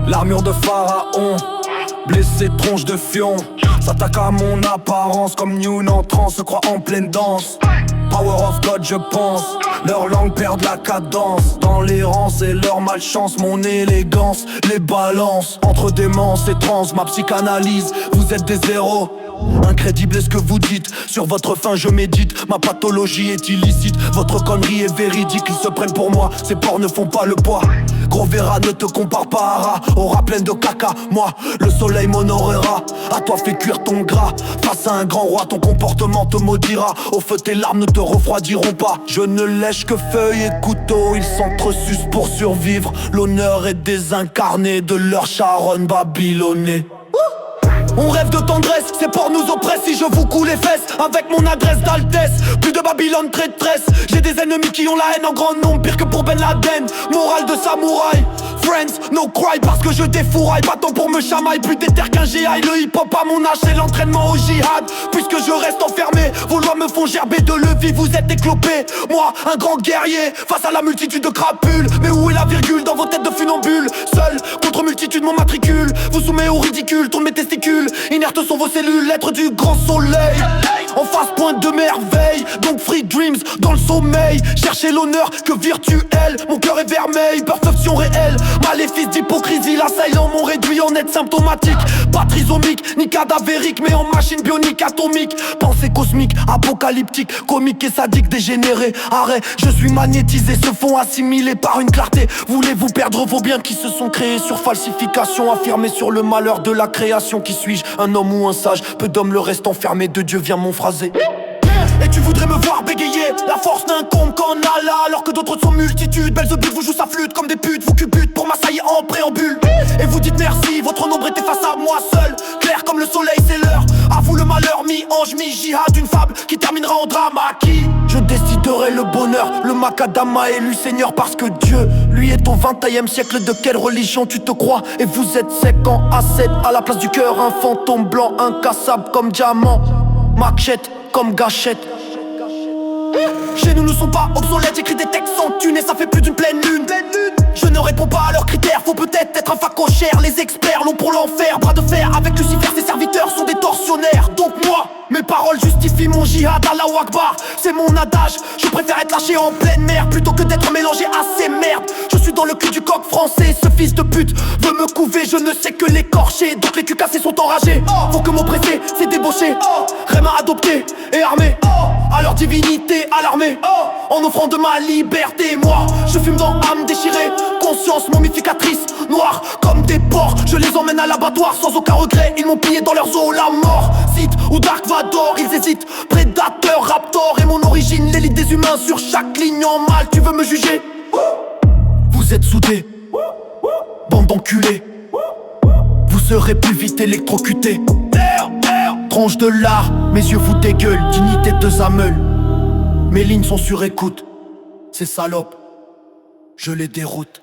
L'armure de pharaon, blessé tronche de fion, s'attaque à mon apparence comme Newton en transe, se croit en pleine danse. Power of God je pense, leur langue perd la cadence. Dans les rangs c'est leur malchance, mon élégance les balance. Entre démence et trans, ma psychanalyse, vous êtes des héros. Incrédible est ce que vous dites, sur votre fin je médite. Ma pathologie est illicite, votre connerie est véridique. Ils se prennent pour moi, ces porcs ne font pas le poids. Gros Vera ne te compare pas à rat, aura pleine de caca. Moi, le soleil m'honorera, à toi fais cuire ton gras. Face à un grand roi, ton comportement te maudira. Au feu tes larmes ne te refroidiront pas. Je ne lèche que feuilles et couteaux, ils s'entresucent pour survivre. L'honneur est désincarné de leur charonne babylonnée. On rêve de tendresse, c'est pour nous oppresse. Si je vous coule les fesses avec mon adresse d'altesse. Plus de Babylone traîtresse. J'ai des ennemis qui ont la haine en grand nombre, pire que pour Ben Laden. Morale de samouraï, friends, no cry parce que je défouraille. Pas tant pour me chamaille, plus déter qu'un GI. Le hip hop à mon âge c'est l'entraînement au jihad. Puisque je reste enfermé, vos lois me font gerber de levier. Vous êtes éclopés, moi un grand guerrier face à la multitude de crapules. Mais où est la virgule dans vos têtes de funambules? Seul contre multitude mon matricule vous soumet au ridicule, tourne mes testicules. Inertes sont vos cellules, lettres du grand soleil. En face point de merveille, donc free dreams dans le sommeil. Cherchez l'honneur que virtuel, mon cœur est vermeil. Perception réelle, maléfice d'hypocrisie. L'assaillant m'ont réduit en être symptomatique. Pas trisomique, ni cadavérique, mais en machine bionique atomique. Pensée cosmique, apocalyptique, comique et sadique dégénéré. Arrêt, je suis magnétisé, se font assimiler par une clarté. Voulez-vous perdre vos biens qui se sont créés sur falsification, affirmés sur le malheur de la création? Qui suis-je, un homme ou un sage? Peu d'hommes le restent enfermé, de Dieu vient mon phrasé. Et tu voudrais me voir bégayer, la force n'incombe qu'en Allah. Alors que d'autres sont multitudes, Belzébuth vous joue sa flûte comme des putes. Vous cubutent pour m'assailler en préambule. Et vous dites merci, votre nombre était face à moi seul. Clair comme le soleil c'est l'heure, à vous le malheur. Mi-ange, mi-jihad, une fable qui terminera en drame. À qui je déciderai le bonheur, le macadama élu seigneur. Parce que Dieu, lui est au 21e siècle. De quelle religion tu te crois? Et vous êtes sec en A7, à la place du cœur un fantôme blanc incassable comme diamant, machette comme gâchette. Chez nous ne sont pas obsolètes, j'écris des textes sans thune et ça fait plus d'une pleine lune. Je ne réponds pas à leurs critères, faut peut-être être un facochère. Les experts l'ont pour l'enfer, bras de fer avec Lucifer, ses serviteurs sont des tortionnaires. Donc moi, mes paroles justifient mon jihad, Allahu Akbar, c'est mon adage. Je préfère être lâché en pleine mer plutôt que d'être mélangé à ces merdes. Je suis dans le cul du coq français, ce fils de pute veut me couver, je ne sais que l'écorcher. Donc les culs cassés sont enragés, faut que m'oppresser, c'est débauché. Réma adopté et armé, à leur divinité alarmée, en offrant de ma liberté. Moi, je fume dans âme déchirée, conscience momificatrice, noire comme des porcs. Je les emmène à l'abattoir sans aucun regret, ils m'ont pillé dans leurs os la mort. Sith ou Dark Vador, ils hésitent, prédateur, raptor. Et mon origine, l'élite des humains sur chaque ligne en mal. Tu veux me juger? Vous êtes soudés, bande d'enculés. Vous serez plus vite électrocutés. Tranche de lard, mes yeux vous dégueulent, dignité de Zameul. Mes lignes sont sur écoute, ces salopes, je les déroute.